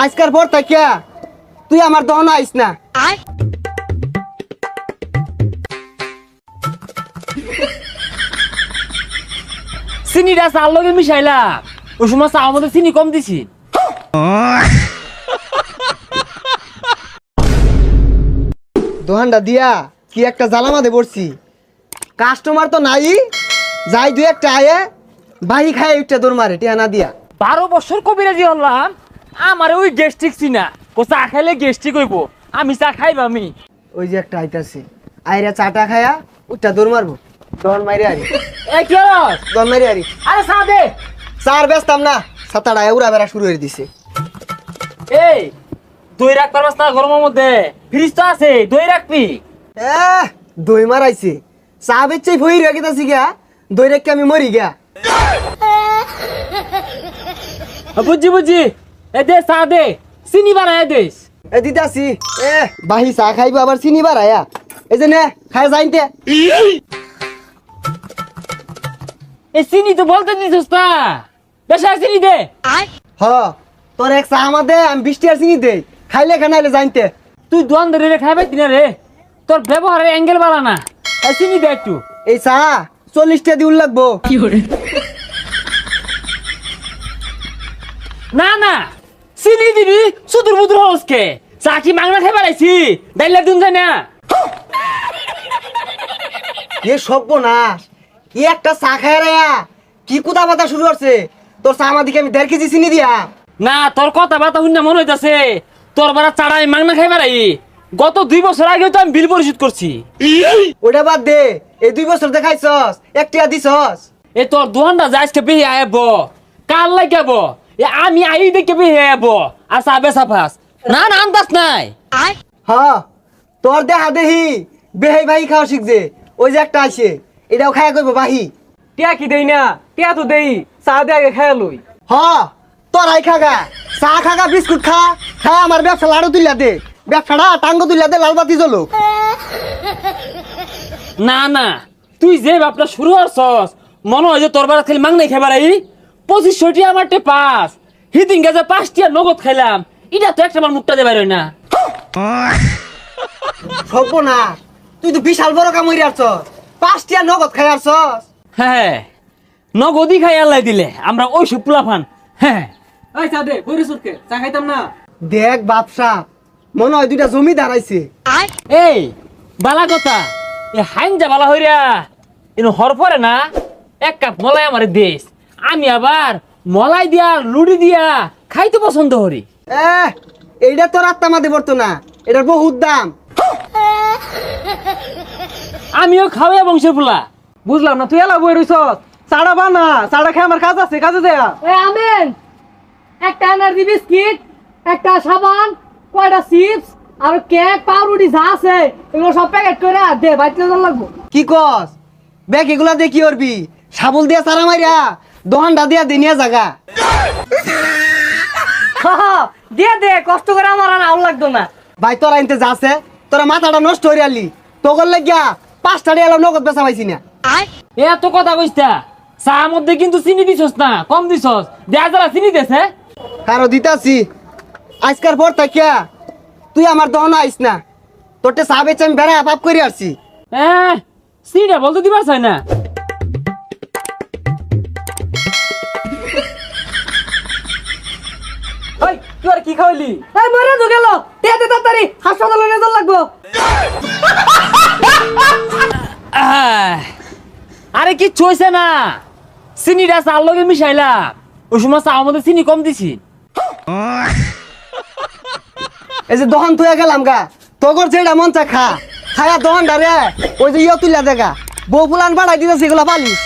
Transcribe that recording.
আজকার পর থেকে তুই আমার দহন আইস না। চিনিটা চার লগে মিশাইলা ওই সময় চা আমাদের চিনি কম দিছি। দোহানটা দিয়া কি একটা জ্বালামাতে পড়ছি, কাস্টমার তো নাই, যাই দুই একটা আয়ে বাহি খায় একটা দৌড় মারে টিয়া না দিয়া। 12 বছর কবিরাজি হলাম, আমার ওই গ্যাস্ট্রিক চিনা ও চা খাইলে গ্যাস্ট্রিক হইব, আমি চা খাইব আমি। ওই যে একটা আইতাছে, আইরা চাটা খায়া উঠটা দৌড় মারবো, দহন মাইরে আরি, এই কি হস? দহন মাইরে আরি। আরে চা দে। চার ব্যস্তাম না, সাতাটা উড়া বেড়া শুরু হয়ে দিছে। এই দই রাখ পারবাস না গরমের মধ্যে? ফ্রিজ তো আছে, দই রাখবি। দই মারাইছে, চা বেচে ভই রেখেতাছি গা, দই রেখে আমি মরি গা। বুঝছি বুঝছি, এ দে চা দে, চিনি বানায় দেস। এ দিতাছি, বাহি চা খাইব আবার চিনি বাড়ায়া, এই যে নে খায় যাইতে। এই চিনি তো বলতে দিছিস না, বেশা চিনি দে। হ তোর এক চা আমা দে, আমি 20 টাকার চিনি দেই, খাইলে খানাইলে যাইতে। তুই দোয়ান ধরে রে খাইবে দিনা রে, তোর ব্যবহারের অ্যাঙ্গেল বাড়া না। এই চিনি দে একটু। এই চা 40 টাকা দিউল লাগবো। না না চিনি দিবি, সুদূর বুদুর হসকে চা কি মাংনা খাই বাড়াইছি, ডাইলা দুন যায় না। এ সর্বনাশ, কি একটা চা খায় রে, কি কুদা বাতা শুরু করছে। তোর চা আমা দিকে আমি 1.5 কেজি চিনি দিয়া। না তোর কথা বাতা শুনে মনে হইতাছে তোর বারা চাড়া আমি মাংনা খাই বাড়াই। গত 2 বছর আগে তো আমি বিল পরিশোধ করছি। ওটা বাদ দে, এই 2 বছর দেখাইছস, 1 টাকা দিছস। এ তোর দোহানটা যাইসকে বেহে আইব, কাল লাগাব, এ আমি আই দেখে বেহে আইব, আর সাবে সাফাস না না আন্দাজ নাই। হ তোর দেহা দেহি বেহাই ভাই খাওয়া শিখছে, ওই যে একটা আছে এটাও খায়া কইব বাহি। টিয়া কি দেই না, টিয়া তো দেই, চা দে আগে খাইয়া লই। হ তোরাই খাগা, চা খাগা, বিস্কুট খা, খায় আমার ব্যবসা লাড়ু তুলিয়া দে, ব্যবসাটা টাঙ্গ তুলিয়া দে, লালবাতি জ্বলো। না না তুই যে বাপটা শুরু করছস, মনে হয় যে তোর বারা খালি মাংনাই খাইবার আই। 2500 টি আমার টে পাস, হিদিন গেছে 5 টিয়া নগদ খাইলাম, এটা তো একটা আমার মুখটা দেবার হয় না। সব না, তুই তো বিশাল বড় কাম হইরে আসছস, 5 টাকা নগদ খাই আসছস। হ্যাঁ নগদই খাই আল্লাহ দিলে আমরা ওই সব পোলাফান। হ্যাঁ ওই চা দে, বইরে সুরকে চা খাইতাম না। দেখ বাপসা, মনে হয় 2টা জমি দাঁড়াইছে। এই বালা কথা, এ হাইনজা বালা হইরা এনো হর পরে না, 1 কাপ মলাই আমার দেশ, আমি আবার মলাই দিয়া লুড়ি দিয়া খাইতে পছন্দ করি। এইটা তোর আত্মা মাদে পড়তো না, এটার বহুত দাম। আমিও খাওয়া বংশের পোলা। বুঝলাম না, তুই এলা বই রইছ, চাড়া বানা, চাড়া খাই আমার কাজ আছে, কাজে দেয়া। আমেন, একটা এনার্জি বিস্কিট, একটা সাবান, কয়টা চিপস আর কেক, পাউরুটি যা আছে এগুলো সব প্যাকেট করে দে, বাইতে লাগবো। কি কস ব্যাগ এগুলা দিয়ে কি করবি? সাবল দিয়া সারা মাইরা দোহানটা দিয়া দিনিয়া জাগা। দিয়ে দে, কষ্ট করে আমার আর আউল লাগতো না। ভাই তোরা আনতে যাচ্ছে, তোরা মাথাটা নষ্ট হয়ে আলি, তোর লাগিয়া 5 টাকা এলাম নগদ বেচা পাইছি না। এত কথা কইস্তা, চা মধ্যে কিন্তু চিনি দিছস না, কম দিছস, দেয়া যারা চিনি দেছে। কারো দিতাছি, আজকার পর থাকিয়া তুই আমার দহন আইস না, তোরটে চা বেচে আমি বেড়া পাপ করে আসছি। চিনিটা বলতে দিবার চাই না। ওই তুই আর কি খাওয়াইলি? এই মরে তো গেল, দে দে তাড়াতাড়ি, হাসপাতালে নিয়ে যাওয়া লাগবো। আরে কি চইছে না, চিনিটা চার লগে মিশাইলা ওই সময় চা মধ্যে চিনি কম দিছি। এই যে দহন তুই গেলাম গা, তোর যেটা মন চা খা, খায়া দহনটা রে ওই যে তুলিয়া দেখা, বউ ফুলান বাড়াই দিতেছে এগুলা পালিস।